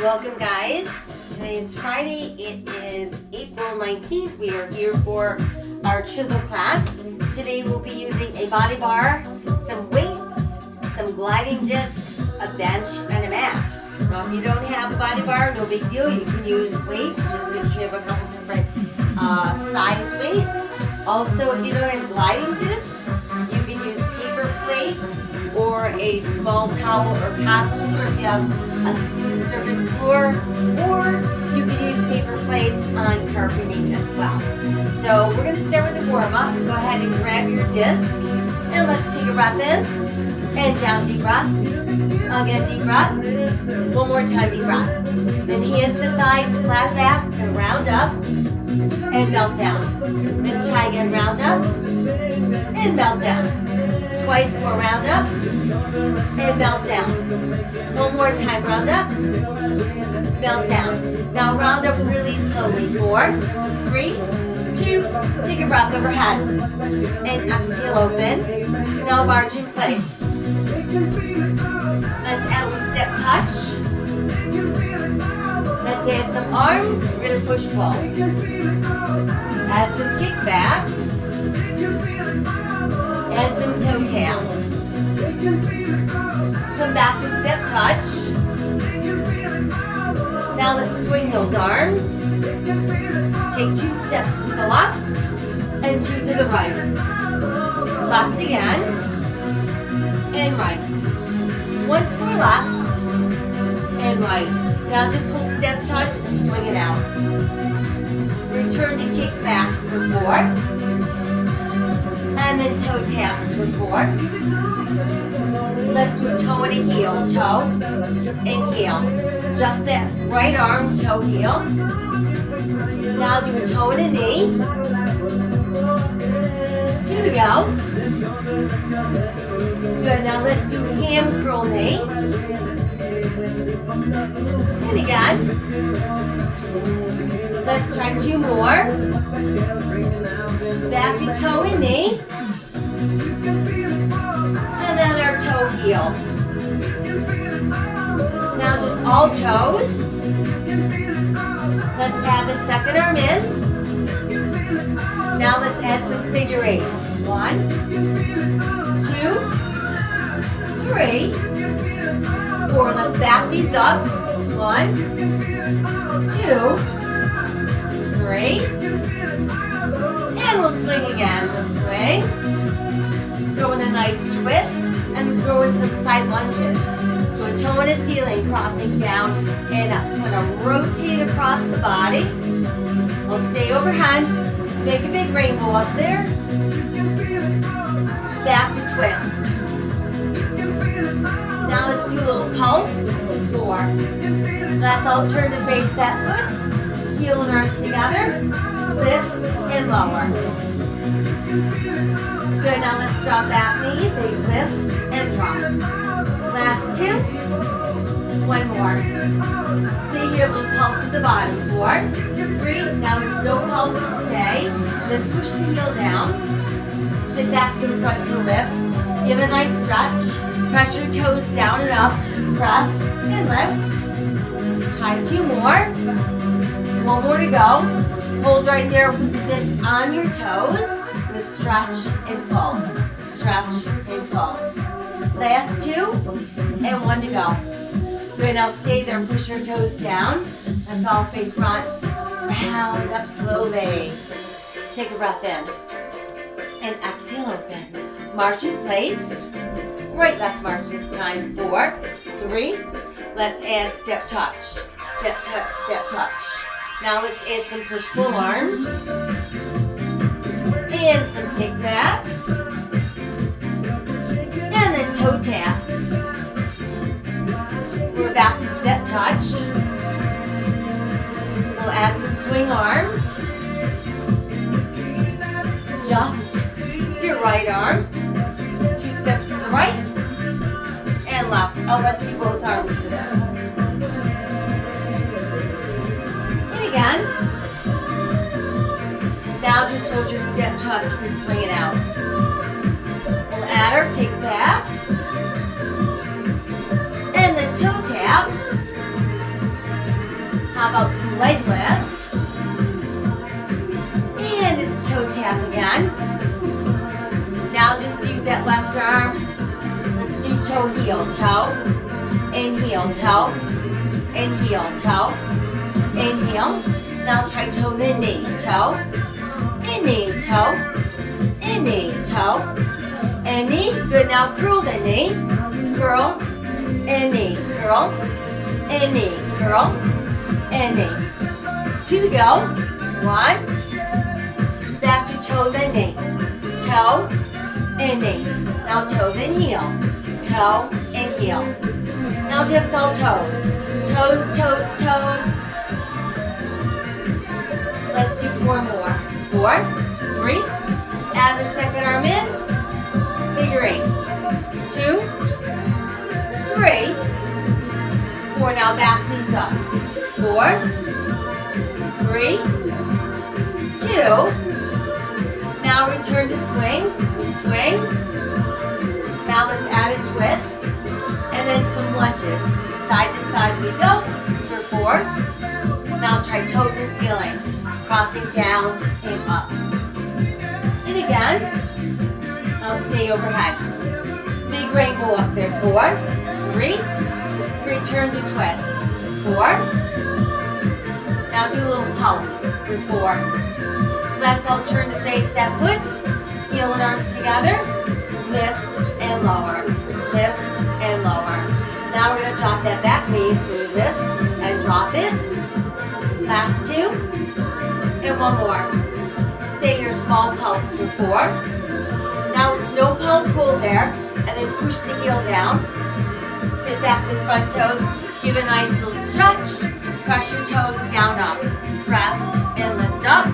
Welcome guys. Today is Friday. It is April 19th. We are here for our Chizel class. Today we'll be using a body bar, some weights, some gliding discs, a bench, and a mat. Now if you don't have a body bar, no big deal. You can use weights. Just make sure you have a couple different size weights. Also, if you don't have gliding discs, you can use paper plates or a small towel or pot holder if you have a smooth surface floor, or you can use paper plates on carpeting as well. So we're going to start with the warm-up. Go ahead and grab your disc, and let's take a breath in, and down, deep breath. Again, deep breath. One more time, deep breath. Then hands to thighs, flat back, and round up, and melt down. Let's try again, round up, and melt down. Twice more, round up, and melt down. One more time, round up, melt down. Now round up really slowly. 4, 3, 2, take a breath overhead. And exhale, open. Now march in place. Let's add a little step touch. Let's add some arms. We're going to push pull. Add some kickbacks. Add some toe taps. Come back to step touch. Now let's swing those arms. Take 2 steps to the left and 2 to the right. Left again and right. Once more left and right. Now just hold step touch and swing it out. Return to kickbacks for 4. And then toe taps for 4. Let's do a toe and a heel. Toe and heel. Just that right arm, toe, heel. Now do a toe and a knee. 2 to go. Good. Now let's do hand curl knee. And again. Let's try 2 more. Back to toe and knee. And then our toe heel. Now just all toes. Let's add the second arm in. Now let's add some figure 8s. 1, 2, 3, 4. Let's back these up. 1, 2, 3. And we'll swing again. We'll swing. Throw in a nice twist and throw in some side lunges. Do a toe and a ceiling, crossing down and up. So we're going to rotate across the body. We'll stay overhead. Let's make a big rainbow up there. Back to twist. Now let's do a little pulse. 4. Let's all turn to face that foot. Heel and arms together. Lift and lower. Good, now let's drop that knee, big lift, and drop. Last 2. 1 more. Stay here, little pulse at the bottom. 4, 3, now it's no pulse, stay. Then push the heel down. Sit back so the front toe lifts. Give a nice stretch. Press your toes down and up. Press and lift. Try 2 more. 1 more to go. Hold right there, put the disc on your toes. Stretch and pull. Stretch and pull. Last 2 and 1 to go. Good, now stay there. Push your toes down. That's all face front. Round up slowly. Take a breath in. And exhale, open. March in place. Right, left march this time. 4, 3. Let's add step touch. Step touch, step touch. Now let's add some push-pull arms. And some kickbacks. And then toe taps. We're back to step touch. We'll add some swing arms. Just your right arm. 2 steps to the right and left. Oh, let's do both arms for this. And again. Now just hold your step touch and swing it out. We'll add our kickbacks. And the toe taps. How about some leg lifts? And it's toe tap again. Now just use that left arm. Let's do toe, heel, toe. Inhale, toe. Inhale, toe. Inhale. Now try toe, then knee, toe. And knee, toe. And knee, toe. And knee. Good. Now curl the knee. Curl. And knee. Curl. And knee. Curl. And knee. 2 to go. 1. Back to toe, then knee. Toe. And knee. Now toe, then heel. Toe and heel. Now just all toes. Toes, toes, toes. Let's do 4 more. 4, 3. Add the second arm in. Figure 8. 2, 3, 4. Now back knees up. 4, 3, 2. Now return to swing. We swing. Now let's add a twist. And then some lunges. Side to side we go for 4. Now try toes and ceiling. Crossing down and up. And again. Now stay overhead. Big rainbow up there. 4, 3. Return to twist. 4. Now do a little pulse for 4. Let's all turn to face that foot. Heel and arms together. Lift and lower. Lift and lower. Now we're going to drop that back knee. So we lift and drop it. Last 2. And 1 more. Stay your small pulse for 4. Now it's no pulse, hold there. And then push the heel down. Sit back to the front toes. Give a nice little stretch. Press your toes down, up. Press and lift up.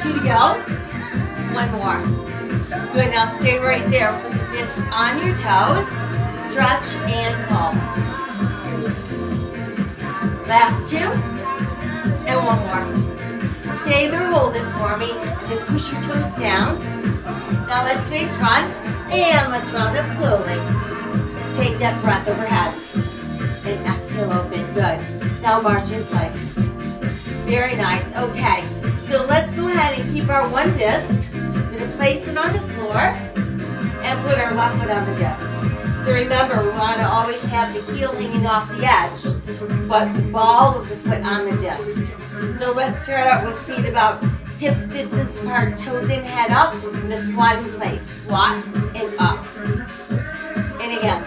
2 to go. 1 more. Good, now stay right there. Put the disc on your toes. Stretch and pull. Last 2. And 1 more. Stay there, hold it for me. And then push your toes down. Now let's face front. And let's round up slowly. Take that breath overhead. And exhale open. Good. Now march in place. Very nice. Okay. So let's go ahead and keep our 1 disc. We're going to place it on the floor and put our left foot on the disc. So remember, we want to always have the heel hanging off the edge, but the ball of the foot on the disc. So let's start out with feet about hips distance apart, toes in, head up. We're going to squat in place. Squat and up. And again.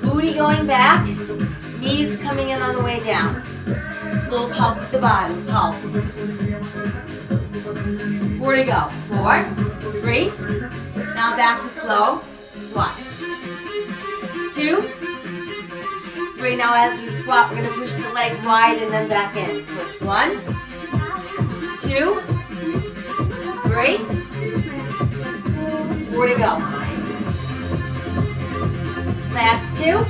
Booty going back, knees coming in on the way down. Little pulse at the bottom, pulse. 4 to go. 4, 3. Now back to slow, squat. 2, 3. Now as we squat, we're going to push the leg wide and then back in. So it's 1, 2, 3, 4 to go. Last 2,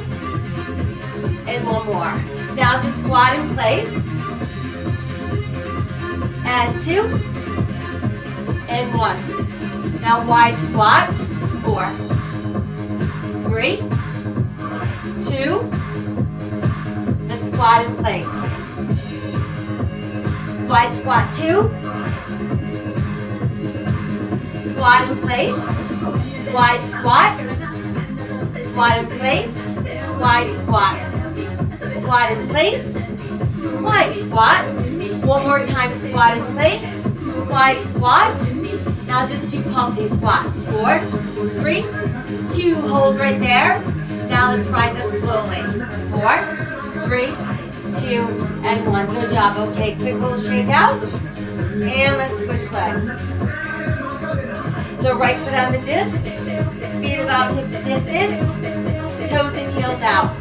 and 1 more. Now just squat in place. And 2. And 1. Now wide squat. 4. 3. 2. Then squat in place. Wide squat 2. Squat in place. Wide squat. Squat in place. Wide squat. Squat in place, wide squat. 1 more time, squat in place, wide squat. Now just 2 pulsing squats. 4, 3, 2, hold right there. Now let's rise up slowly. 4, 3, 2, and 1. Good job. Okay, quick little shake out. And let's switch legs. So right foot on the disc, feet about hips distance, toes and heels out.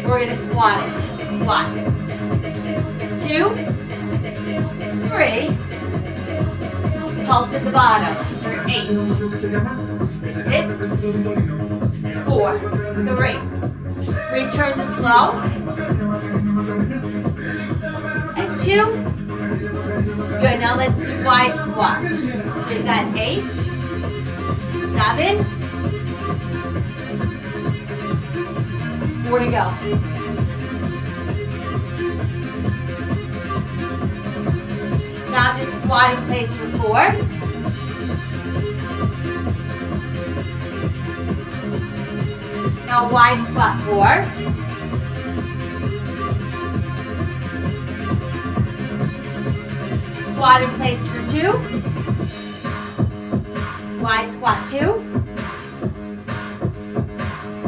We're going to squat it. Squat. 2, 3. Pulse at the bottom for 8, 6, 4, 3. Return to slow. And 2. Good. Now let's do wide squat. So we've got 8, 7, 4 to go. Now just squat in place for 4. Now wide squat 4. Squat in place for 2. Wide squat 2.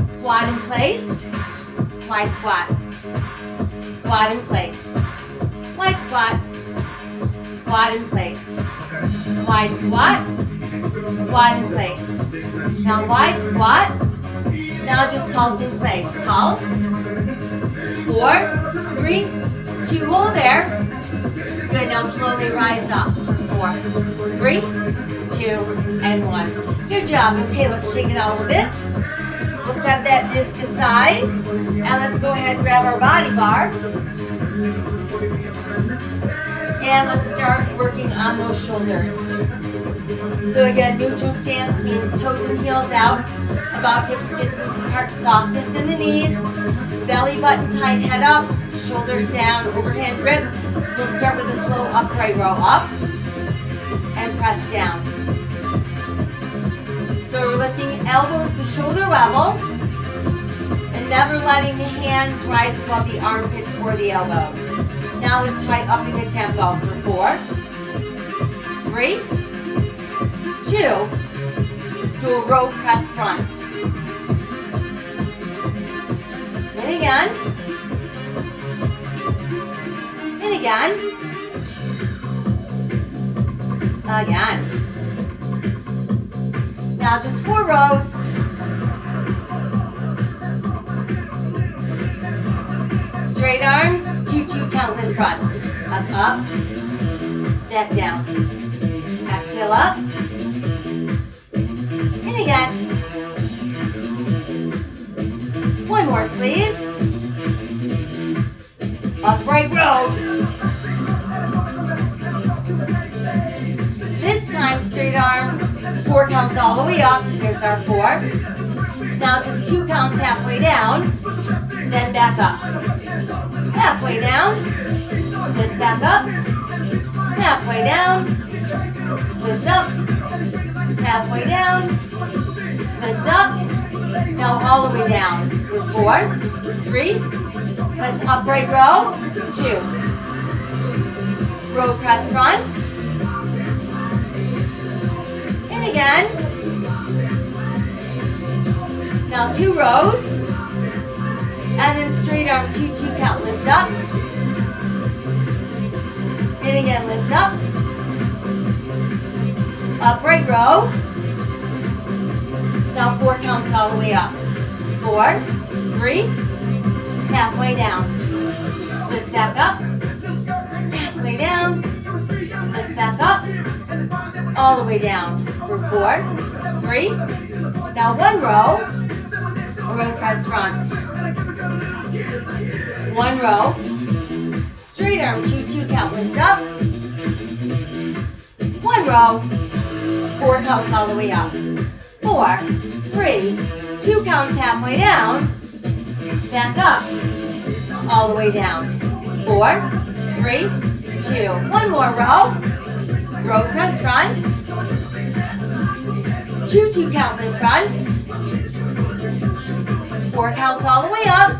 Squat in place. Wide squat. Squat in place. Wide squat. Squat in place. Wide squat. Squat in place. Now wide squat. Now just pulse in place. Pulse. 4, 3, 2. Hold there. Good. Now slowly rise up for 4, 3, 2, and 1. Good job. Okay, let's shake it out a little bit. Let's have that disc aside. And let's go ahead and grab our body bar. And let's start working on those shoulders. So again, neutral stance means toes and heels out, about hips distance apart, softness in the knees, belly button tight, head up, shoulders down, overhand grip. We'll start with a slow upright row up and press down. So we're lifting elbows to shoulder level and never letting the hands rise above the armpits or the elbows. Now let's try upping the tempo for 4, 3, 2. Do a row press front. And again. And again. Again. Now just 4 rows. Straight arms, 2-2 count lift front. Up, up, back down. Exhale up. And again. One more, please. Upright row. This time, straight arms, 4 counts all the way up. Here's our 4. Now just 2 counts halfway down, then back up. Halfway down, lift back up. Halfway down, lift up. Halfway down, lift up. Now all the way down for 4, 3. Let's upright row, 2. Row press front. And again. Now 2 rows. And then straight arm, 2-2 count, lift up. And again, lift up. Upright row. Now 4 counts all the way up. 4, 3, halfway down. Lift back up. Halfway down. Lift back up. All the way down for 4, 3. Now 1 row. Row press front. 1 row. Straight arm, 2-2 count, lift up. 1 row. 4 counts all the way up. 4, 3, 2 counts halfway down. Back up. All the way down. 4, 3, 2. 1 more row. Row press front. 2-2 count in front. 4 counts all the way up.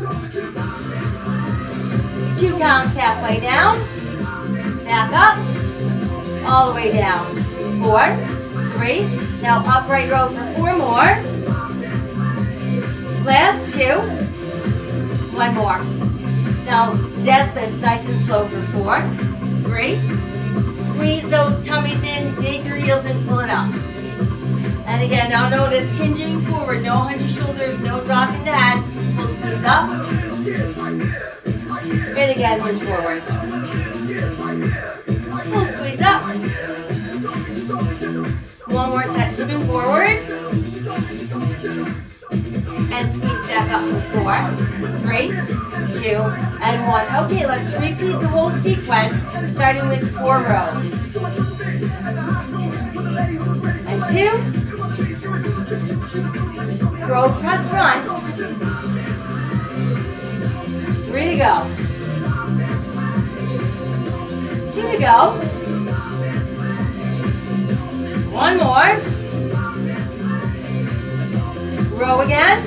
2 counts halfway down. Back up. All the way down. 4, 3. Now upright row for 4 more. Last 2. 1 more. Now deadlift nice and slow for 4, 3. Squeeze those tummies in, dig your heels in, pull it up. And again, now notice hinging forward, no hunch your shoulders, no dropping the head. We'll squeeze up. And again, hinge forward. We'll squeeze up. 1 more set, tipping forward. And squeeze back up for 4, 3, 2, and 1. Okay, let's repeat the whole sequence, starting with 4 rows. And 2. Row press front. 3 to go. 2 to go. One more. Row again.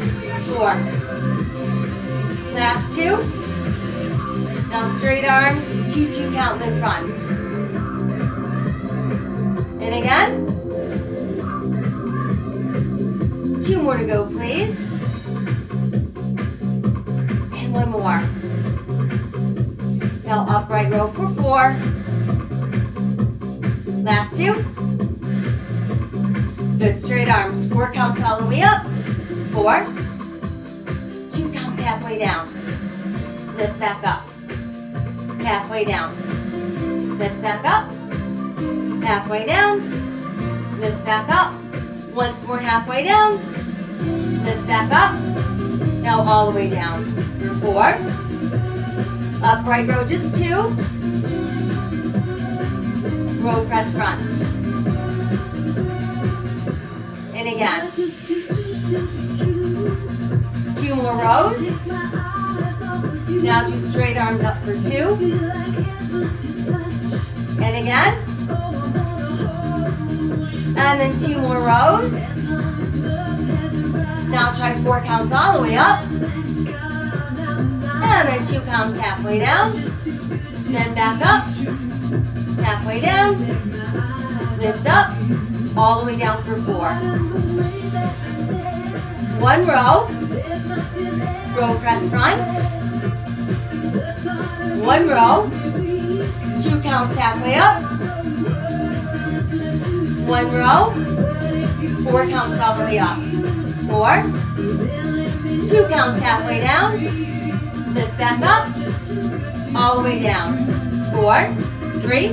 4. Last 2. Now straight arms, 2 count in front. And again. 2 more to go, please. And 1 more. Now upright row for 4. Last 2. Good, straight arms. 4 counts all the way up. 4. 2 counts halfway down. Lift back up. Halfway down. Lift back up. Halfway down. Lift back up. Once more halfway down. Lift back up. Now all the way down. 4. Upright row, just 2. Row press front. And again. 2 more rows. Now do straight arms up for 2. And again. And then 2 more rows. Now try 4 counts all the way up. And then 2 counts halfway down. Then back up. Halfway down. Lift up. All the way down for 4. 1 row. Row press front. 1 row. 2 counts halfway up. 1 row. 4 counts all the way up. 4. 2 counts halfway down. Lift back up. All the way down. 4. 3.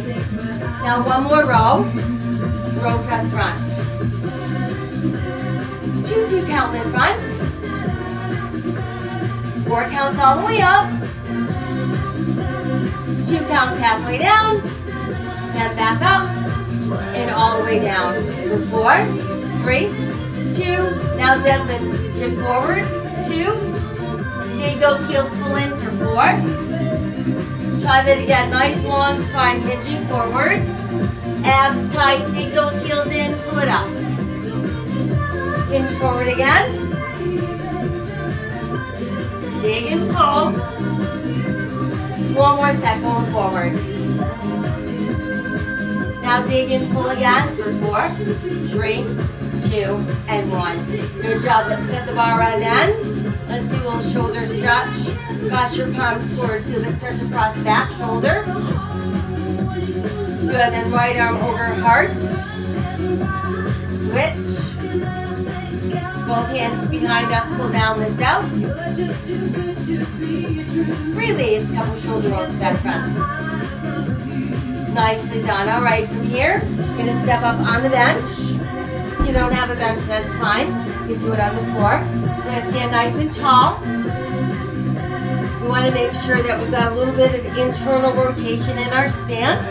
Now 1 more row. Row press front. 2 count in front. 4 counts all the way up. 2 counts halfway down. Then back up. And all the way down. 4, 3, 2. Now deadlift. Tip forward. 2. Dig those heels, pull in for 4. Try that again. Nice long spine hinging forward. Abs tight. Dig those heels in. Pull it up. Hinge forward again. Dig and pull. 1 more set going forward. Now dig and pull again for 4, 3, 2, and 1. Good job. Let's set the bar on end. Let's do a little shoulder stretch. Cross your palms forward. Feel the stretch across back shoulder. Good. Then right arm over heart. Switch. Both hands behind us. Pull down, lift out. Release. Couple shoulder rolls back front. Nicely done. All right, from here, you're going to step up on the bench. If you don't have a bench, that's fine. You can do it on the floor. So I'm going to stand nice and tall. We want to make sure that we've got a little bit of internal rotation in our stance.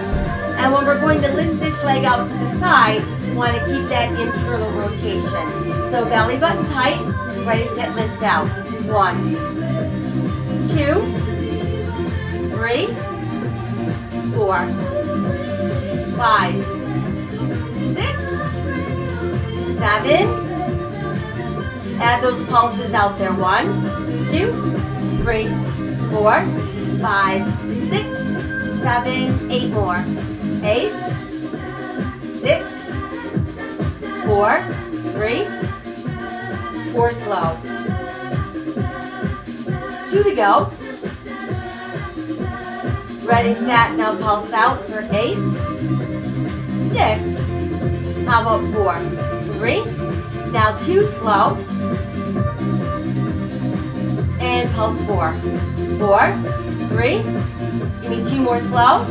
And when we're going to lift this leg out to the side, we want to keep that internal rotation. So belly button tight, ready, set, lift out. 1, 2, 3, 4, 5, 6, 7. Add those pulses out there. 1, 2, 3, 4, 5, 6, 7, 8 more. 8, 6, 4, 3, 4 slow. 2 to go. Ready, set, now pulse out for 8, 6, how about 4, 3, now 2 slow, and pulse 4, 4, 3, give me 2 more slow,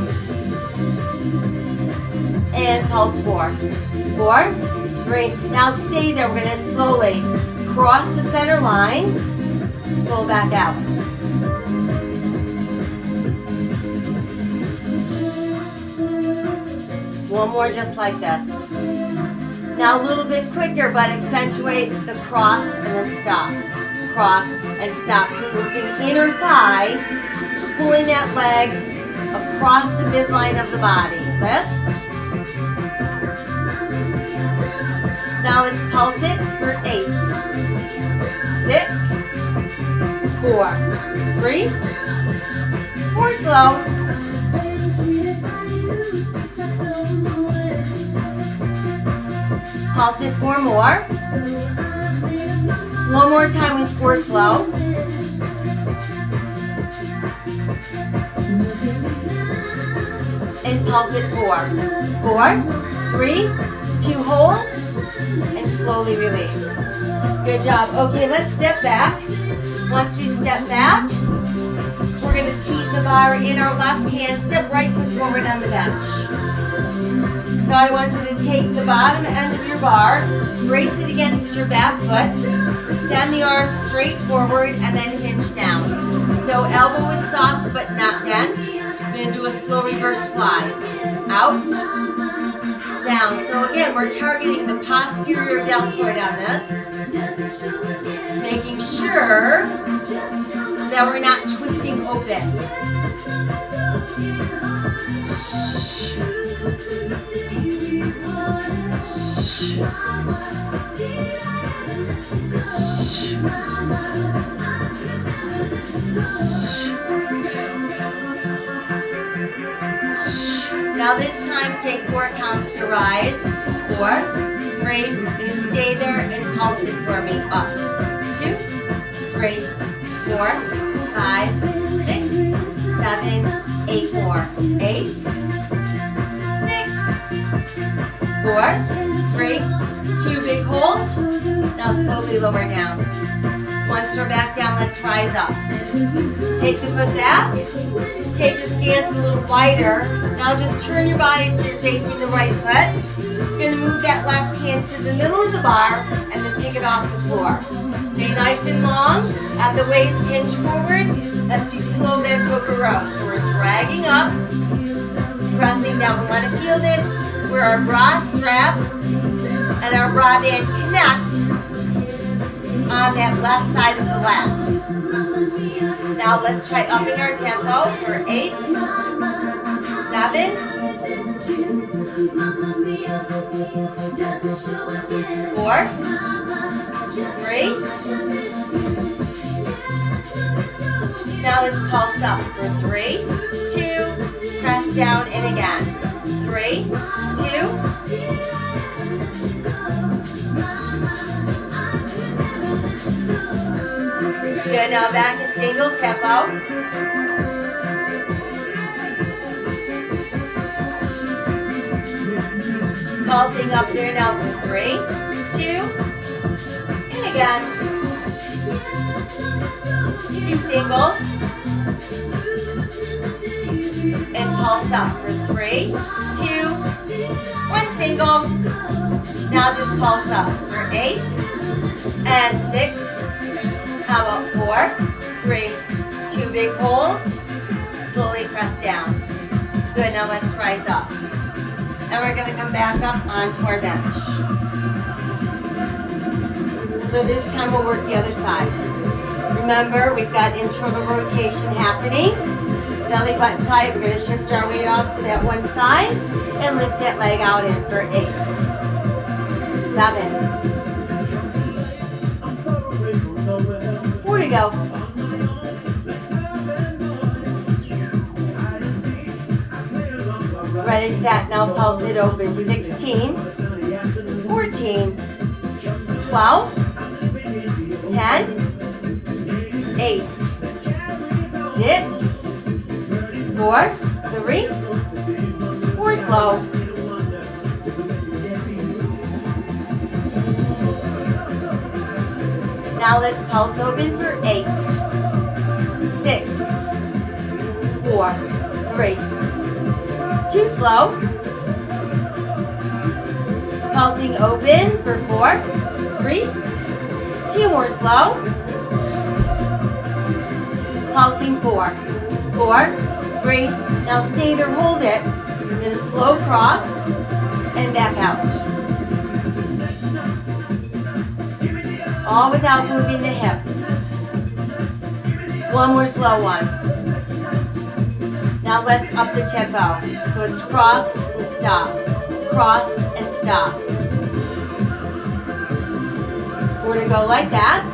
and pulse 4, 4, 3, now stay there. We're going to slowly cross the center line, pull back out. One more just like this. Now a little bit quicker, but accentuate the cross and then stop. Cross and stop. So working inner thigh, pulling that leg across the midline of the body. Lift. Now let's pulse it for 8, 6, 4, 3, 4 slow. Pulse it 4 more. One more time with 4 slow. And pulse it 4, 4, 3, 2 hold, and slowly release. Good job. Okay, let's step back. Once we step back, we're going to keep the bar in our left hand. Step right foot forward on the bench. Now I want you to take the bottom end of your bar, brace it against your back foot, extend the arms straight forward, and then hinge down. So elbow is soft but not bent. We're going to do a slow reverse fly. Out, down. So again, we're targeting the posterior deltoid on this, making sure that we're not twisting open. Now this time, take 4 counts to rise. 4, 3, and stay there and pulse it for me. Up. 2, 3, 4, 5, 6, 7, 8 more. 8, 6, 4, 3, 2 big hold. Now slowly lower down. Once we're back down, let's rise up. Take the foot back. Take your stance a little wider. Now just turn your body so you're facing the right foot. You're going to move that left hand to the middle of the bar and then pick it off the floor. Stay nice and long. At the waist, hinge forward. Let's do slow bent over row. So we're dragging up, pressing down. We want to feel this where our bra strap and our bra band connect on that left side of the lat. Now let's try upping our tempo for 8, 7, 4, 3. Now let's pulse up for 3, 2, press down and again. 3, 2. Good, now back to single tempo. Pulsing up there now for 3, 2, and again. 2 singles. And pulse up for 3, 2, 1 single. Now just pulse up for 8 and 6. How about 4, 3, 2 big holds. Slowly press down. Good, now let's rise up. And we're going to come back up onto our bench. So this time we'll work the other side. Remember, we've got internal rotation happening. Belly button tight. We're going to shift our weight off to that one side and lift that leg out in for 8, 7, 4 to go. Ready, set, now pulse it open. 16, 14, 12, 10, 8, 6, 4, 3, 4 slow. Now let's pulse open for 8, 6, 4, 3, 2 slow. Pulsing open for 4, 3, 2 more slow. Pulsing 4, 4, 3. Now stay there, hold it. You're going to slow cross and back out. All without moving the hips. One more slow one. Now let's up the tempo. So it's cross and stop. Cross and stop. 4 to go like that.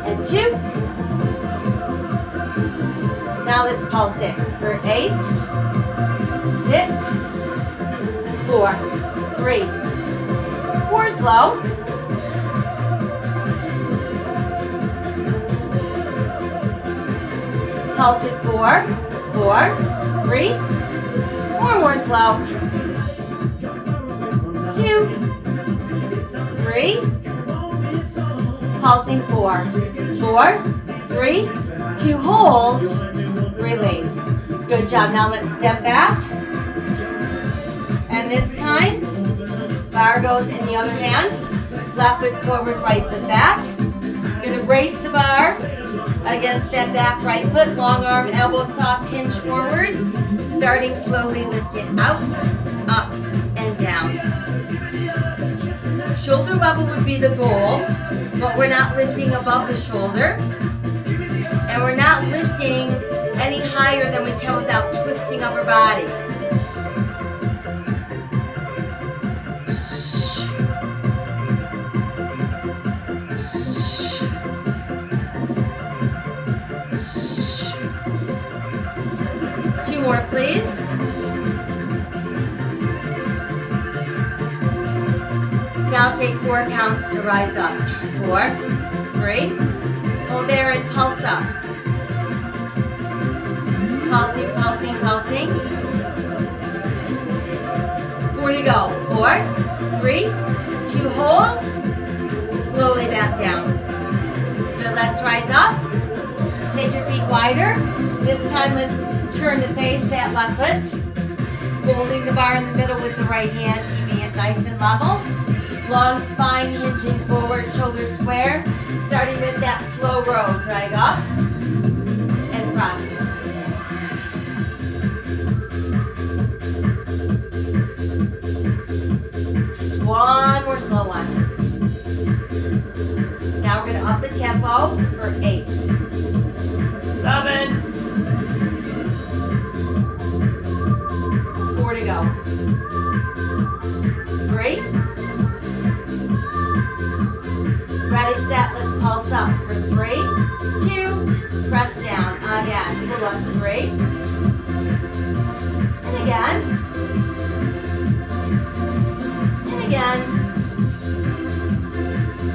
And 2. Now let's pulse it for 8, 6, 4, 3, 4 slow. Pulse it 4, 4, 3, 4 more slow. 2, 3, pulsing 4, 4, 3, 2, hold, release. Good job. Now let's step back. And this time, bar goes in the other hand. Left foot forward, right foot back. You're going to brace the bar against that back right foot. Long arm, elbow soft hinge forward. Starting slowly, lift it out, up, and down. Shoulder level would be the goal, but we're not lifting above the shoulder. And we're not lifting any higher than we can without twisting upper body. Two more, please. Now take 4 counts to rise up. 4, 3, hold there and pulse up. Pulsing, pulsing, pulsing. 4 to go. 4, 3, 2, hold. Slowly back down. Good, let's rise up. Take your feet wider. This time let's turn to face that left foot. Holding the bar in the middle with the right hand, keeping it nice and level. Long spine, hinging forward, shoulders square. Starting with that slow row. Drag up and cross. Just one more slow one. Now we're going to up the tempo for 8, 7, 4 to go. 3. Ready, set, let's pulse up for 3, 2, press down. Again, pull up 3. And again. And again.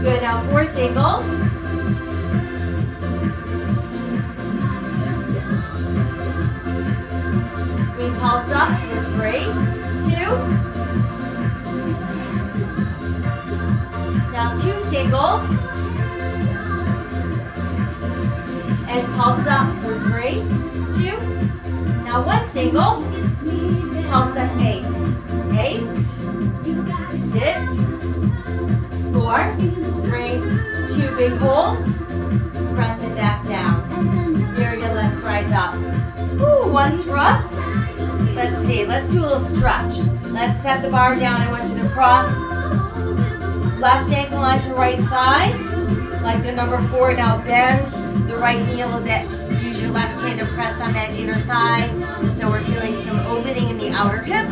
Good, now 4 singles. We pulse up for 3, 2. Now 2 singles. And pulse up for 3, 2. Now 1 single. Pulse up 8. 8, 6, 4, 3, 2. Big hold. Press it back down. Very good. Let's rise up. Ooh, once we're up, let's see. Let's do a little stretch. Let's set the bar down. I want you to cross left ankle onto right thigh, like the number 4. Now bend the right knee a little bit. Use your left hand to press on that inner thigh. So we're feeling some opening in the outer hip.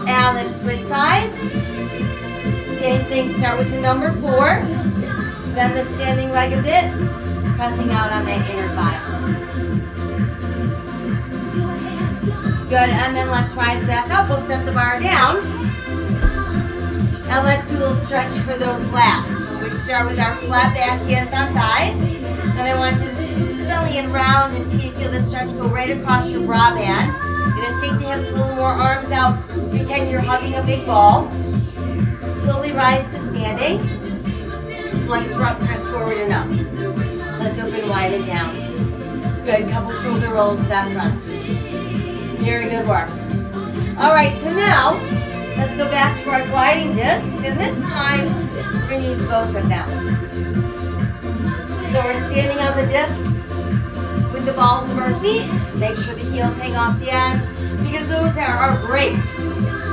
And let's switch sides. Same thing, start with the number 4. Bend the standing leg a bit, pressing out on that inner thigh. Good, and then let's rise back up. We'll set the bar down. Now let's do a little stretch for those lats. So we start with our flat back, hands on thighs. Then I want you to scoop the belly and round until you feel the stretch go right across your bra band. You're going to sink the hips a little more, arms out. Pretend you're hugging a big ball. Slowly rise to standing. Once we're up, press forward and up. Let's open wide and down. Good, couple shoulder rolls back front. Very good work. All right, so now let's go back to our gliding discs, and this time we're going to use both of them. So we're standing on the discs with the balls of our feet. Make sure the heels hang off the end because those are our brakes.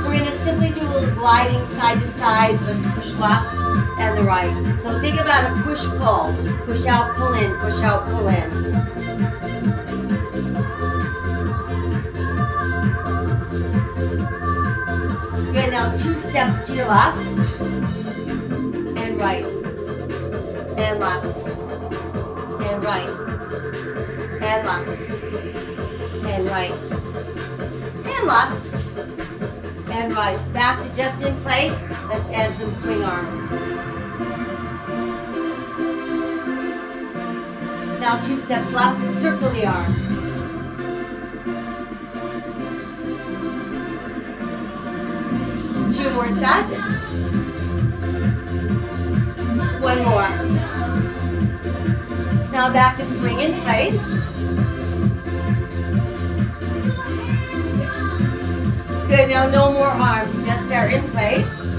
We're going to simply do a little gliding side to side. Let's push left and the right. So think about a push-pull. Push out, pull in, push out, pull in. Good, now 2 steps to your left. And right. And left. And right. And left. And right. And left. And right. Back to just in place. Let's add some swing arms. Now 2 steps left and circle the arms. Two more sets. One more. Now back to swing in place. Good, now no more arms, just are in place.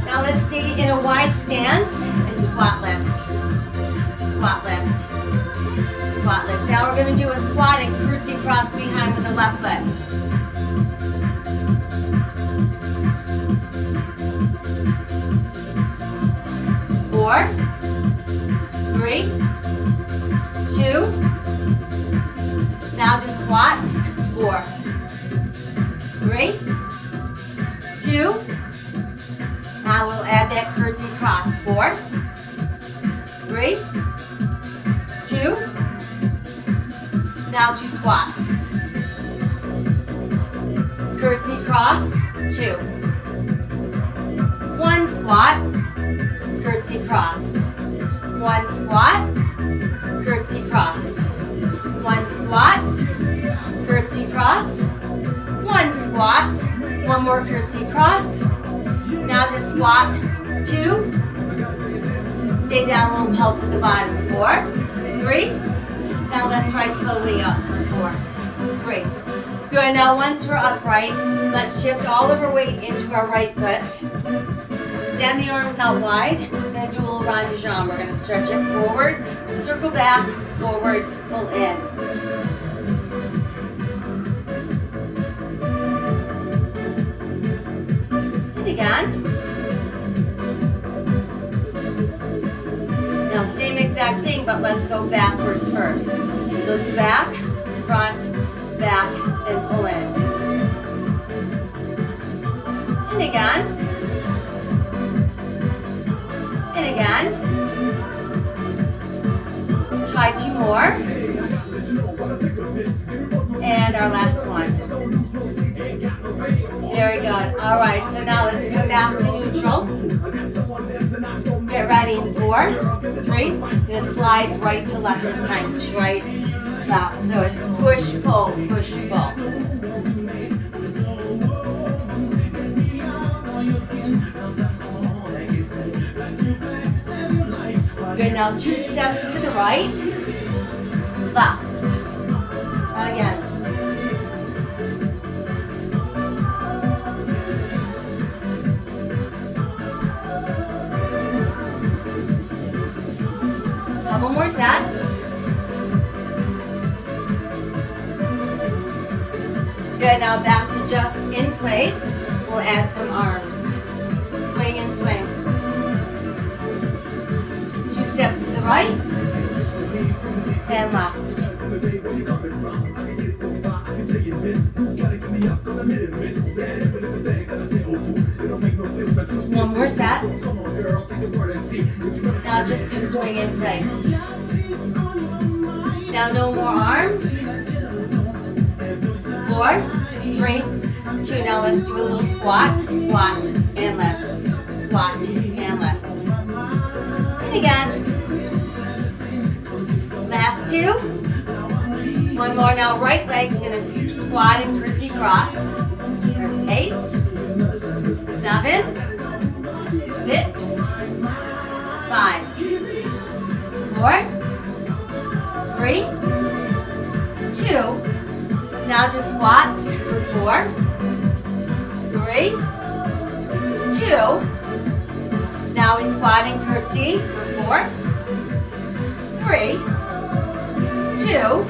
Now let's stay in a wide stance and squat lift. Squat lift. Squat lift. Now we're going to do a squat and curtsy cross behind with the left leg. Four, three, two. Now just squats. 4, 3, 2. Now we'll add that curtsy cross. 4, 3, 2. Now 2 squats. Curtsy cross. 2. 1 squat. Curtsy cross. 1 squat. Curtsy cross. 1 squat. Curtsy cross. 1 squat. 1 more curtsy cross. Now just squat. 2. Stay down, a little pulse at the bottom. 4, 3. Now let's rise slowly up. 4, 3. Good, now once we're upright, let's shift all of our weight into our right foot. Extend the arms out wide. We're going to do a little rond de jambe. We're going to stretch it forward, circle back, forward, pull in. And again. Now same exact thing, but let's go backwards first. So it's back, front, back, and pull in. And again. And again. Try 2 more. And our last one. Very good. All right, so now let's come back to neutral. Get ready in 4, 3. You're gonna slide right to left this time. Push right, left. So it's push, pull, push, pull. Good, now 2 steps to the right, left. Again. Couple more sets. Good, now back to just in place. We'll add some arms. Swing and swing. 2 steps to the right and left. One more set. Now just do swing in place. Now no more arms. 4, 3, 2. Now let's do a little squat. Squat and lift. Squat and lift. And again. Last 2. One more. Now right leg's gonna squat and curtsy cross. There's 8, 7, 6, 5, 4, 3, 2. Now just squats for 4, 3, 2. Now we squat and curtsy for 4, 3, 2.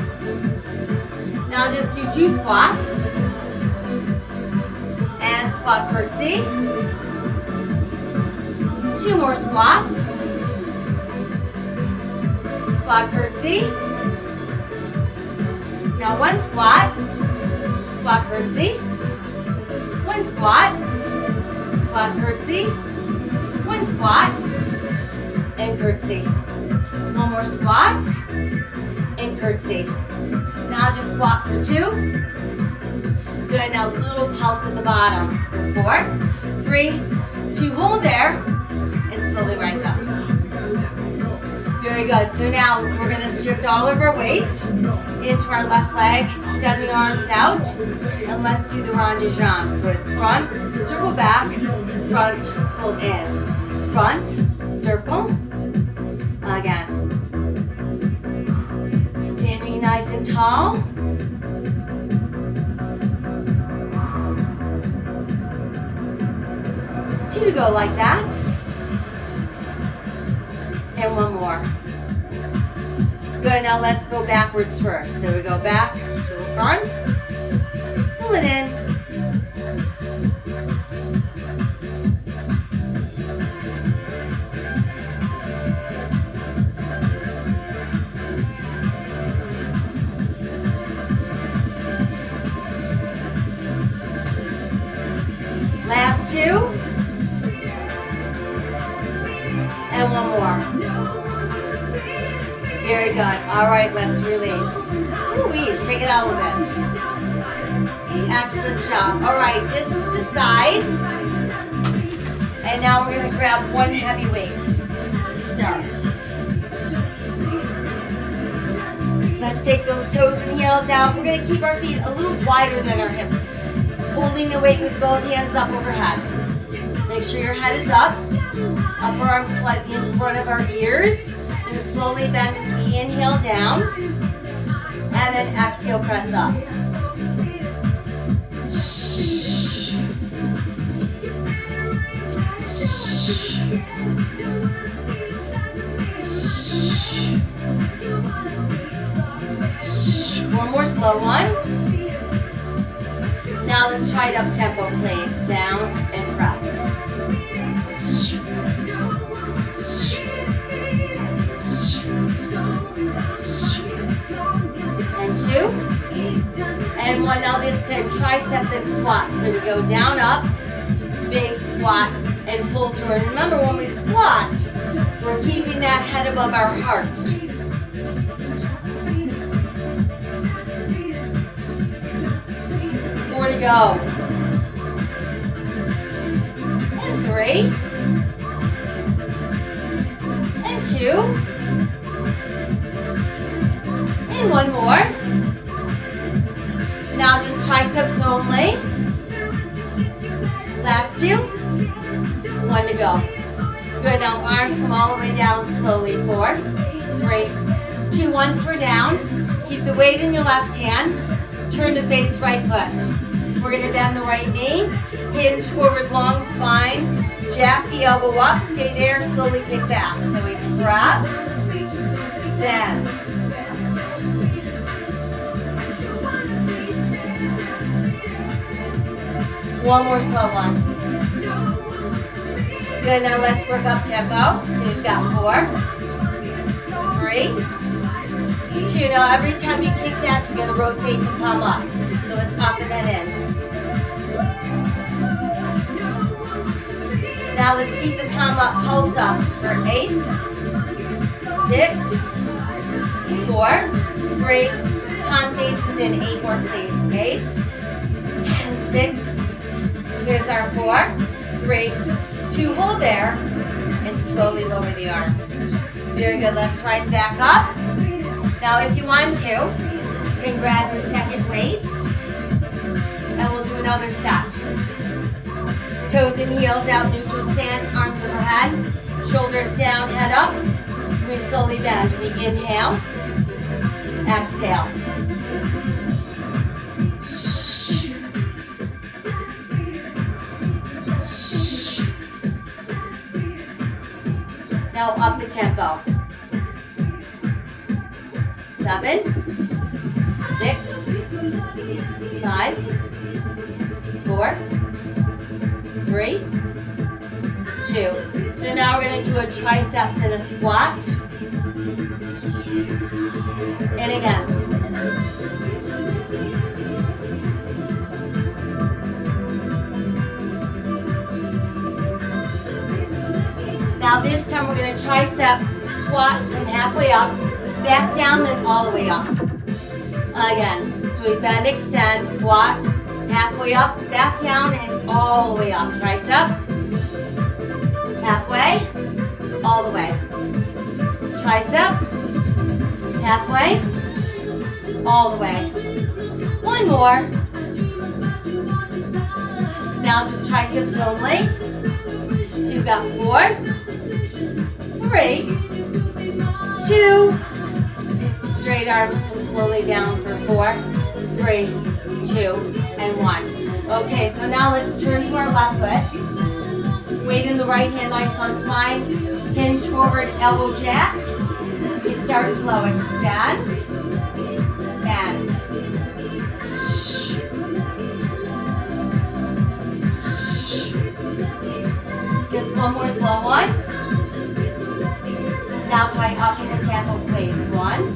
Now just do 2 squats and squat curtsy. 2 more squats. Squat curtsy. Now 1 squat squat, curtsy. One squat. Squat, curtsy. One squat. And curtsy. One more squat. And curtsy. Now just squat for 2. Good, now little pulse at the bottom for 4, 3, 2, hold there, and slowly rise up. Very good, so now we're gonna shift all of our weight into our left leg, extend the arms out, and let's do the rond de jambe. So it's front, circle back, front, pull in. Front, circle, again. Standing nice and tall. 2 to go like that. And 1 more. Good, now let's go backwards first. So we go back to the front, pull it in. Last 2. And 1 more. Very good. All right, let's release. Ooh, shake it out a bit. Excellent job. All right, discs aside. And now we're going to grab one heavy weight to start. Let's take those toes and heels out. We're going to keep our feet a little wider than our hips. Holding the weight with both hands up overhead. Make sure your head is up. Upper arms slightly in front of our ears. And slowly bend as we inhale down. And then exhale, press up. One more slow one. Now let's try it up tempo, please. Down and press. And 2. And 1. Now this time tricep then squat. So we go down, up, big squat, and pull through. And remember, when we squat, we're keeping that head above our heart. 4 to go. And 3. And 2. And 1 more. Now just triceps only. Last 2. 1 to go. Good, now arms come all the way down slowly. 4, 3, 2, once we're down. Keep the weight in your left hand. Turn to face right foot. We're going to bend the right knee. Hinge forward, long spine. Jack the elbow up. Stay there, slowly kick back. So we press, bend. One more slow one. Good, now let's work up tempo. So we've got 4, 3, 2. Now every time you kick back, you're going to rotate the palm up. So it's up and then in. Now let's keep the palm up, pulse up for 8, 6, 4, 3. Palm faces in. 8 more, please. 8, and 6. Here's our 4, 3, 2. Hold there, and slowly lower the arm. Very good. Let's rise back up. Now, if you want to, you can grab your second weight, and we'll do another set. Toes and heels out, neutral stance, arms overhead, shoulders down, head up. We slowly bend. We inhale, exhale. Now up the tempo. 7, 6, 5, 4, 3, 2. So now we're going to do a tricep then a squat. And again. Now this time we're going to tricep squat from halfway up, back down, then all the way up. Again, so we bend, extend, squat, halfway up, back down, and all the way up. Tricep, halfway, all the way. Tricep, halfway, all the way. One more. Now just triceps only. So you've got 4, 3, 2, straight arms come slowly down for 4, 3, 2, and 1. Okay, so now let's turn to our left foot. Weight in the right hand, nice long spine. Hinge forward, elbow jacked. We start slow, extend, and just one more slow one. Now try up in the tempo, please. 1,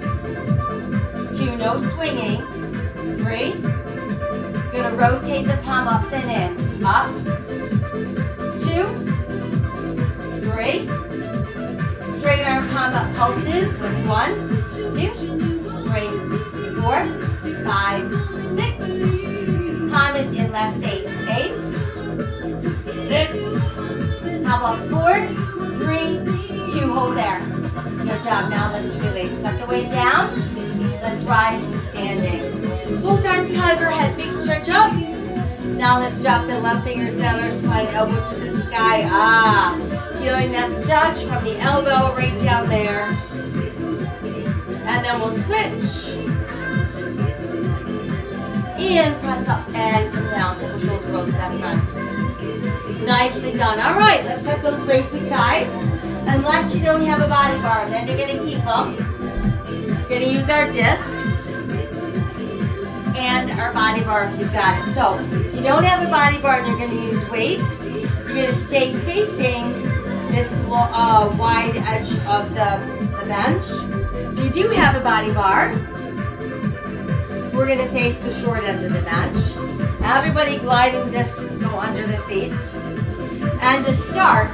2, no swinging. 3. You're gonna rotate the palm up, then in. Up. 2, 3. Straight arm palm up pulses. So it's 1, 2, 3, 4, 5, 6. Palm is in last 8. 8, 6. How about 4, 3, 2, hold there. Good job. Now let's release. Suck the weight down. Let's rise to standing. Both arms high overhead. Big stretch up. Now let's drop the left fingers down our spine, elbow to the sky. Feeling that stretch from the elbow right down there. And then we'll switch. And press up and come down. Double shoulder rolls to that front. Nicely done. All right, let's set those weights aside. Unless you don't have a body bar, then you're going to keep them. We're going to use our discs and our body bar if you've got it. So if you don't have a body bar and you're going to use weights, you're going to stay facing this wide edge of the bench. If you do have a body bar, we're going to face the short end of the bench. Everybody gliding discs go under the feet. And to start,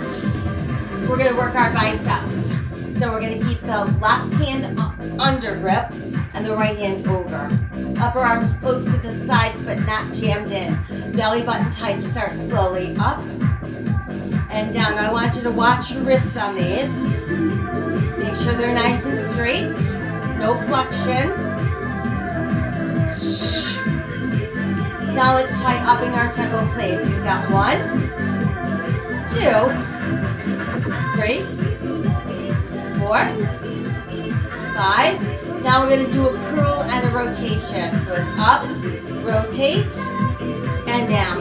we're going to work our biceps. So we're going to keep the left hand under grip and the right hand over. Upper arms close to the sides but not jammed in. Belly button tight, start slowly up and down. I want you to watch your wrists on these. Make sure they're nice and straight. No flexion. Now let's try upping our tempo place. We've got 1, 2, 3, 4, 5. Now we're going to do a curl and a rotation. So it's up, rotate, and down.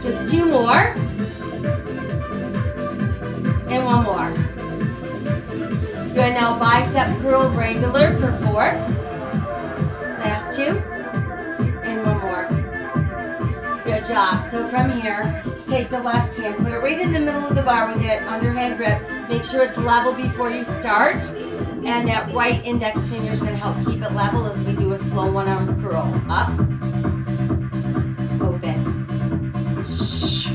Just 2 more. And 1 more. Good, now bicep curl regular for 4. Last 2. And 1 more. Good job. So from here, take the left hand, put it right in the middle of the bar with it, underhand grip. Make sure it's level before you start. And that right index finger is going to help keep it level as we do a slow 1-arm curl. Up. Open. Shh.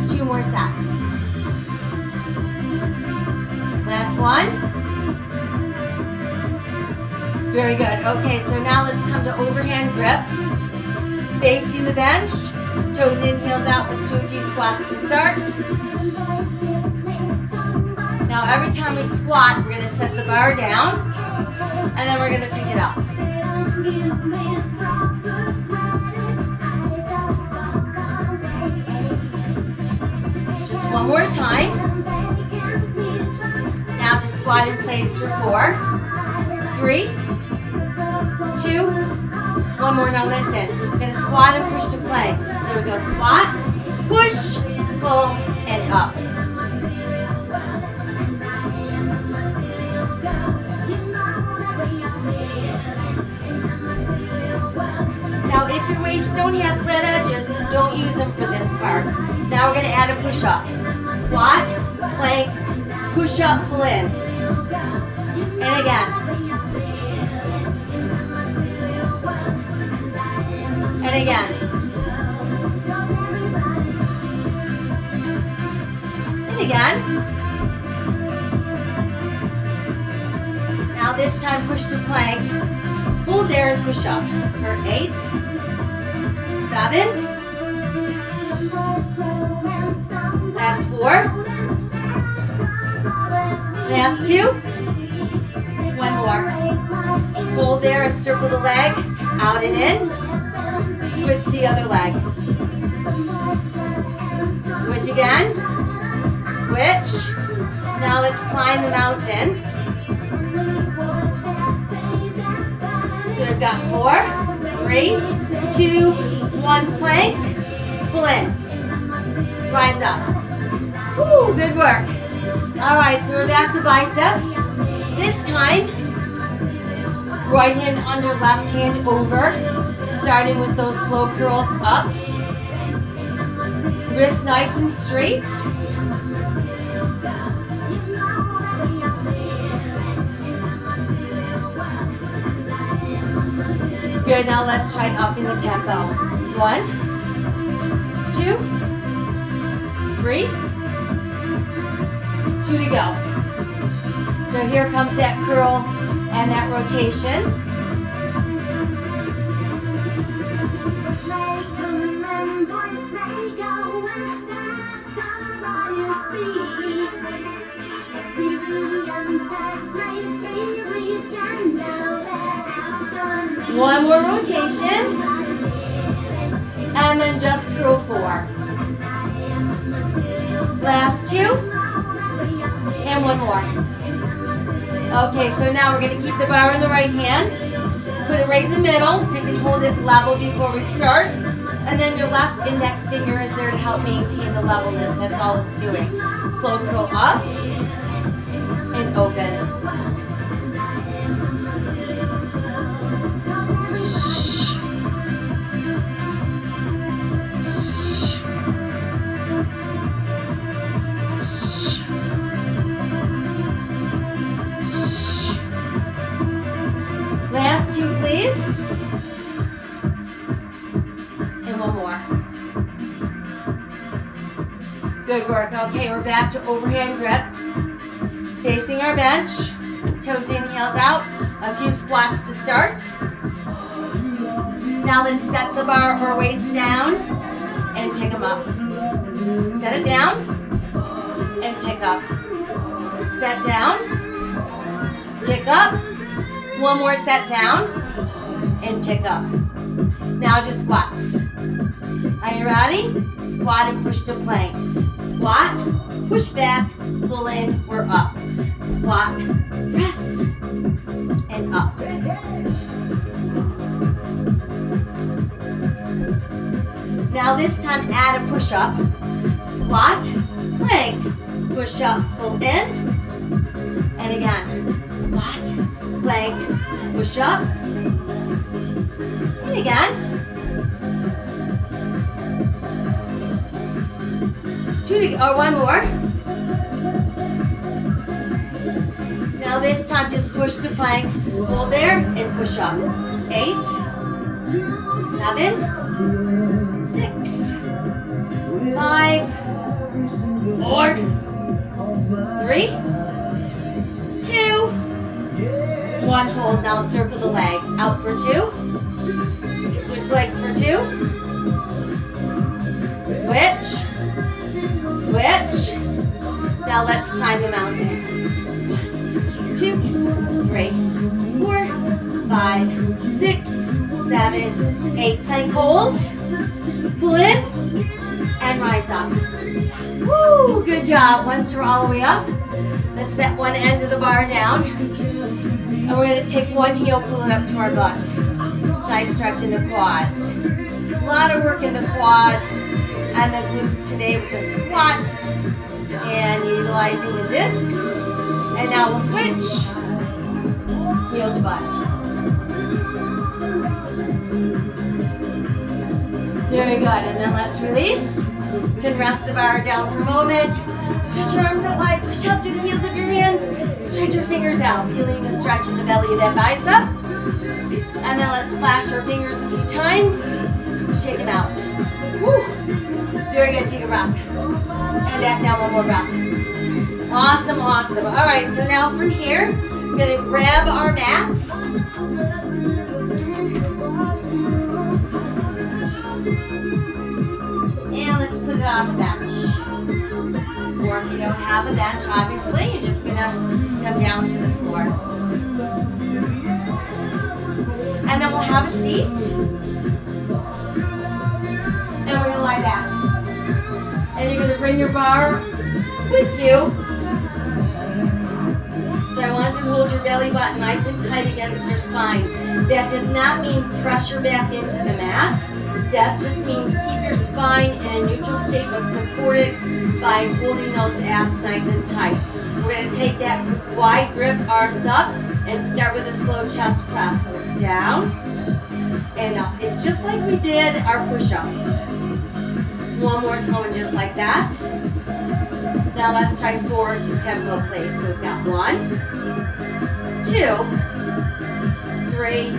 2 more sets. Last one. Very good. Okay, so now let's come to overhand grip. Facing the bench. Toes in, heels out. Let's do a few squats to start. Now every time we squat, we're going to set the bar down. And then we're going to pick it up. Just one more time. Now just squat in place for 4, 3, 2, 1 more. Now listen, we're going to squat and push to plank. So we go squat, push, pull, and up. if your weights don't have flat edges, don't use them for this part. Now we're going to add a push-up. Squat, plank, push-up, pull in. And again. And again. And again. Now this time push to plank. Hold there and push up for 8, 7, last 4, last 2, 1 more. Hold there and circle the leg, out and in. Switch the other leg. Switch again. Switch. Now let's climb the mountain. So we've got 4, 3, 2, 1, plank, pull in, rise up. Woo, good work. All right, so we're back to biceps. This time, right hand under, left hand over, starting with those slow curls up. Wrist nice and straight. Good, now let's try up in the tempo. 1, 2, 3, 2 to go. So here comes that curl and that rotation. One more rotation, and then just curl 4. Last 2, and 1 more. Okay, so now we're going to keep the bar in the right hand, put it right in the middle so you can hold it level before we start, and then your left index finger is there to help maintain the levelness. That's all it's doing. Slow curl up, and open. Last 2, please. And 1 more. Good work. Okay, we're back to overhand grip. Facing our bench. Toes in, heels out. A few squats to start. Now let's set the bar or weights down and pick them up. Set it down and pick up. Set down, pick up. 1 more set down and pick up. Now just squats. Are you ready? Squat and push to plank. Squat, push back, pull in, we're up. Squat, press, and up. Now this time add a push up. Squat, plank, push up, pull in, and again. Squat, plank, push up, and again. 2 to go, or 1 more. Now this time just push to plank, hold there, and push up. 8, 7, 6, 5, 4, 3, 2, 1. Hold. Now circle the leg. Out for 2. Switch legs for 2. Switch. Switch. Now let's climb the mountain. 2, 3, 4, 5, 6, 7, 8. Plank hold. Pull in and rise up. Woo! Good job. Once we're all the way up, let's set one end of the bar down. And we're going to take one heel, pull it up to our butt. Nice stretch in the quads. A lot of work in the quads and the glutes today with the squats and utilizing the discs. And now we'll switch. Heel to butt. Very good. And then let's release. You can rest the bar down for a moment. Stretch your arms out wide. Push out through the heels of your hands. Stretch your fingers out. Feeling the stretch in the belly of that bicep. And then let's flash our fingers a few times. Shake them out. Woo. Very good. Take a breath. And back down, one more breath. Awesome, awesome. All right, so now from here, we're going to grab our mat. And let's put it on the bench. Or if you don't have a bench, obviously, you're just going to come down to the floor. And then we'll have a seat. And we're going to lie back. And you're going to bring your bar with you. So I want you to hold your belly button nice and tight against your spine. That does not mean pressure back into the mat. That just means keep your spine in a neutral state but supported by holding those abs nice and tight. We're going to take that wide grip, arms up, and start with a slow chest press. So it's down and up. It's just like we did our push-ups. One more slow one just like that. Now let's try forward to tempo place. So we've got 1, 2, 3,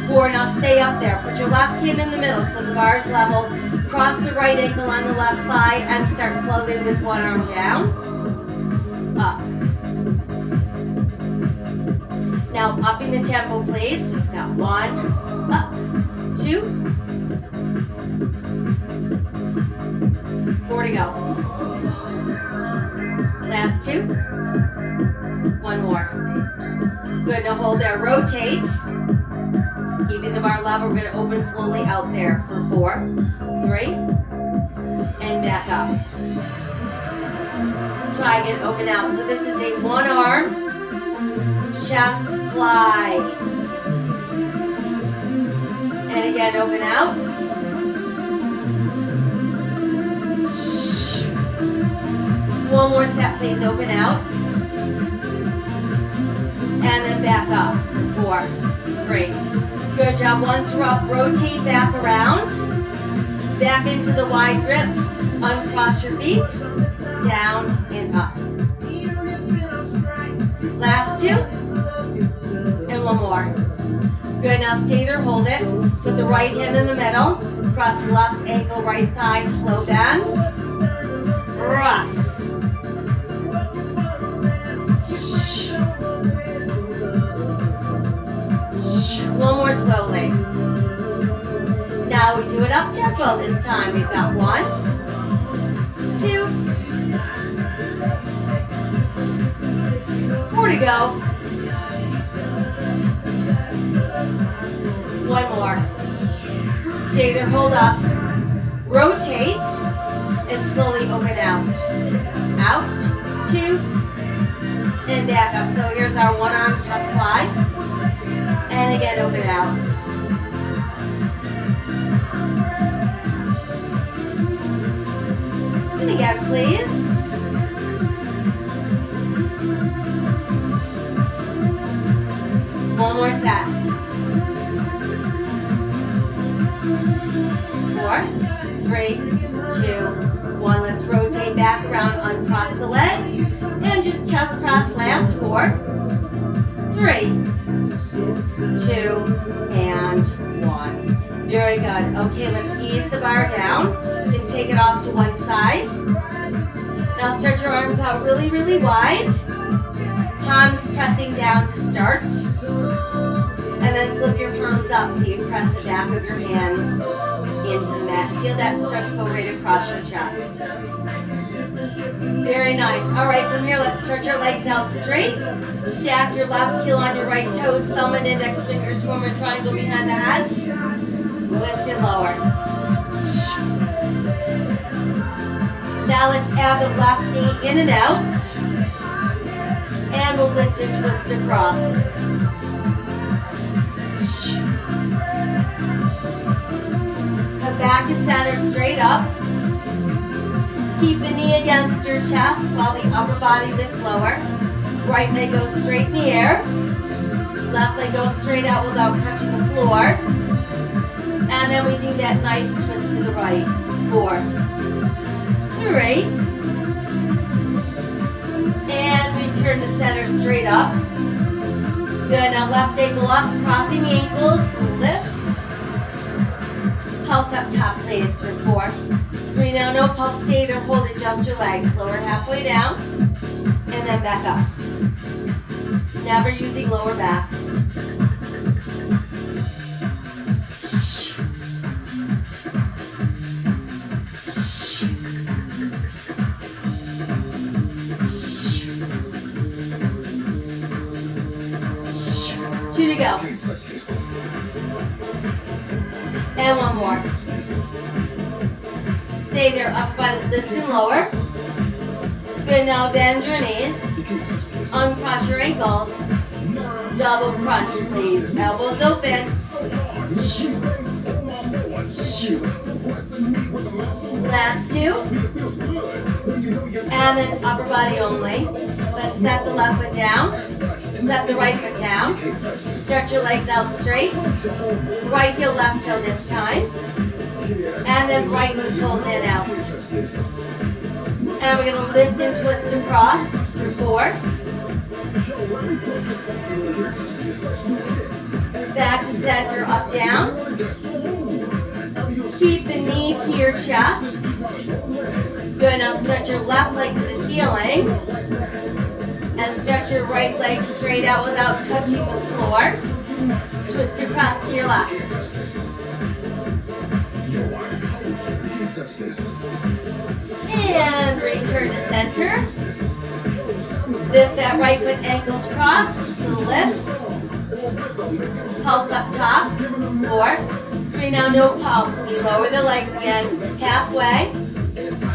4. Now stay up there. Put your left hand in the middle so the bar is level. Cross the right ankle on the left thigh and start slowly with one arm down. Up. Now upping the tempo please. We've got 1, up, 2, 4 to go. Last 2. 1 more. Good, now hold there. Rotate. Keeping the bar level, we're going to open slowly out there for 4, 3, and back up. Try again, open out. So this is a 1 arm chest fly. And again, open out. One more set, please. Open out. And then back up. 4, 3. Good job. Once we're up, rotate back around. Back into the wide grip. Uncross your feet. Down and up. Last 2. And 1 more. Good. Now stay there. Hold it. Put the right hand in the middle. Cross the left ankle, right thigh. Slow bend. Cross. One more slowly. Now we do it up tempo this time. We've got 1, 2, 4 to go. 1 more. Stay there, hold up. Rotate and slowly open out. Out, 2, and back up. So here's our 1 arm chest fly. And again, open out. And again, please. One more set. 4, 3, 2, 1. Let's rotate back around, uncross the legs, and just chest press. Last 4, 3, 2, and 1. Very good. Okay, let's ease the bar down. You can take it off to one side. Now stretch your arms out really, really wide. Palms pressing down to start. And then flip your palms up so you press the back of your hands into the mat. Feel that stretch go right across your chest. Very nice. All right, from here, let's stretch our legs out straight. Stack your left heel on your right toes. Thumb and index fingers form a triangle behind the head. Lift and lower. Now let's add the left knee in and out. And we'll lift and twist across. Come back to center, straight up. Keep the knee against your chest while the upper body lifts lower. Right leg goes straight in the air. Left leg goes straight out without touching the floor. And then we do that nice twist to the right. 4, 3. And return to center straight up. Good, now left ankle up, crossing the ankles, lift. Pulse up top, please, for 4, 3. Now no pulse, stay there, hold it, just your legs. Lower halfway down, and then back up. Never using lower back. Two to go. And one more. Stay there, up by the lift and lower. Good, now bend your knees. Uncross your ankles. Double crunch, please. Elbows open. Last 2. And then upper body only. Let's set the left foot down. Set the right foot down. Stretch your legs out straight. Right heel, left toe this time. And then right foot pulls in out. And we're going to lift and twist across for 4. Back to center, up, down. Keep the knee to your chest. Good, now stretch your left leg to the ceiling. And stretch your right leg straight out without touching the floor. Twist across to your left. And return to center. Lift that right foot, ankles crossed. Lift. Pulse up top. 4, 3. Now no pulse. We lower the legs again. Halfway.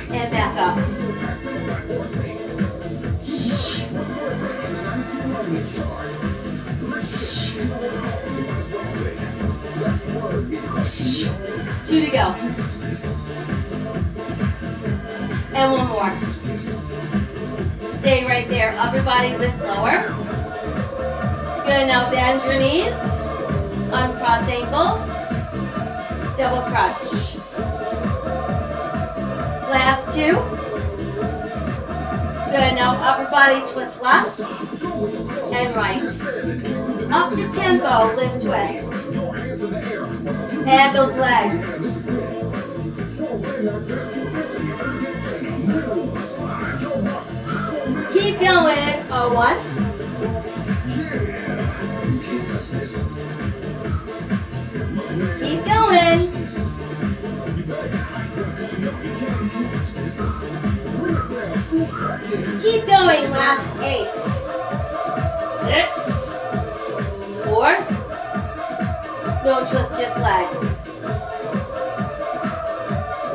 And back up. 2 to go. And one more. Stay right there. Upper body lift lower. Good, now bend your knees. Uncross ankles. Double crunch. Last 2. Good, now upper body twist left and right. Up the tempo, lift twist. And those legs. Keep going. 1. Keep going. Keep going. Last 8. 6. 4. No twist, just legs.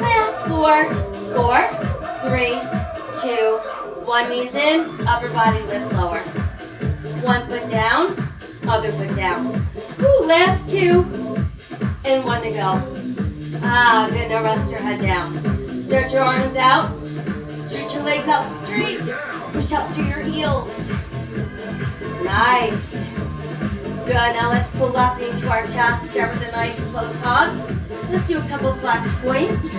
Last 4. 4, 3, 2, 1. Knees in, upper body lift lower. 1 foot down, other foot down. Woo, last 2, and 1 to go. Ah, good, now rest your head down. Stretch your arms out, stretch your legs out straight. Push up through your heels. Nice. Good, now let's pull left knee to our chest. Start with a nice close hug. Let's do a couple flex points,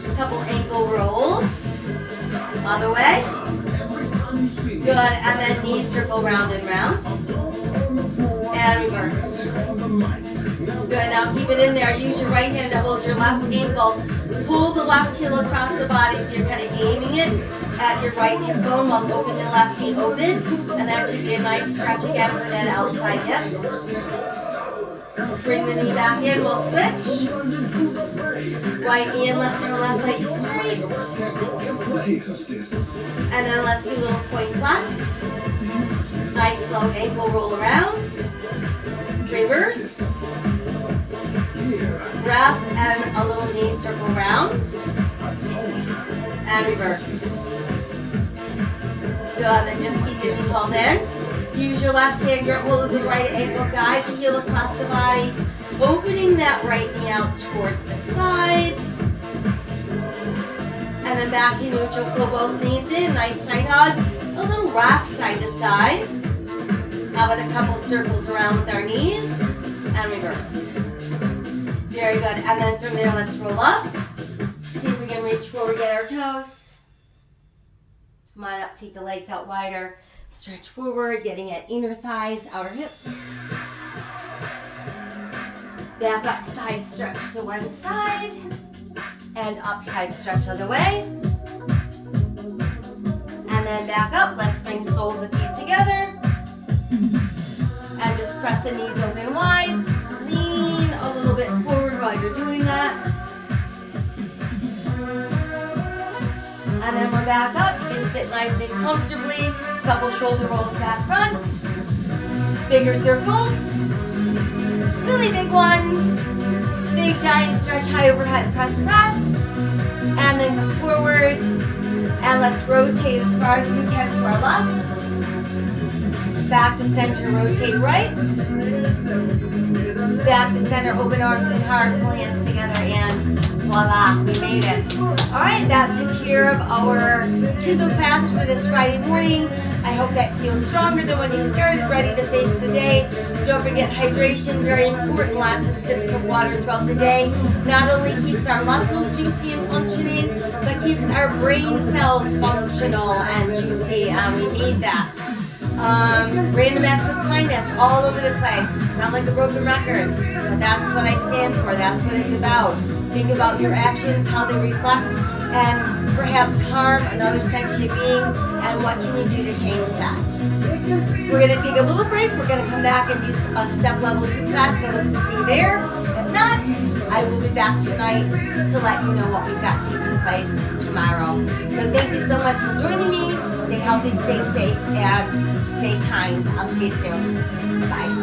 a couple ankle rolls. Other way. Good, and then knee circle round and round. And reverse. Good, now keep it in there. Use your right hand to hold your left ankle. Pull the left heel across the body so you're kind of aiming it at your right hip bone while opening the left knee open. And that should be a nice stretch again for that outside hip. Bring the knee back in, we'll switch. Right knee and left arm, left leg straight. And then let's do a little point flex. Nice slow ankle roll around. Reverse. Rest and a little knee circle round. And reverse. Good, then just keep the knee pulled in. Use your left hand, grip hold of the right ankle, guide the heel across the body, opening that right knee out towards the side. And then back to neutral, pull both knees in, nice tight hug. A little rock side to side. How about a couple circles around with our knees? And reverse. Good, Very good. And then from there, let's roll up. See if we can reach forward, get our toes. Come on up, take the legs out wider. Stretch forward, getting at inner thighs, outer hips. Back up, side stretch to one side. And up, side stretch other way. And then back up. Let's bring soles of feet together. And just press the knees open wide. Lean a little bit forward while you're doing that. And then we're back up. You can sit nice and comfortably. Couple shoulder rolls back front. Bigger circles. Really big ones. Big giant stretch, high overhead press. And then come forward. And let's rotate as far as we can to our left. Back to center, rotate right. Back to center, open arms and heart, pull hands together, and voila, we made it. All right, that took care of our Chizel class for this Friday morning. I hope that feels stronger than when you started, ready to face the day. Don't forget hydration, very important. Lots of sips of water throughout the day. Not only keeps our muscles juicy and functioning, but keeps our brain cells functional and juicy, and we need that. Random acts of kindness all over the place. Sound like a broken record, but that's what I stand for. That's what it's about. Think about your actions, how they reflect, and perhaps harm another sentient being, and what can you do to change that? We're going to take a little break. We're going to come back and do a step level 2 class, so hope to see you there. If not, I will be back tonight to let you know what we've got taking place tomorrow. So thank you so much for joining me. Stay healthy, stay safe, and stay kind. I'll see you soon. Bye.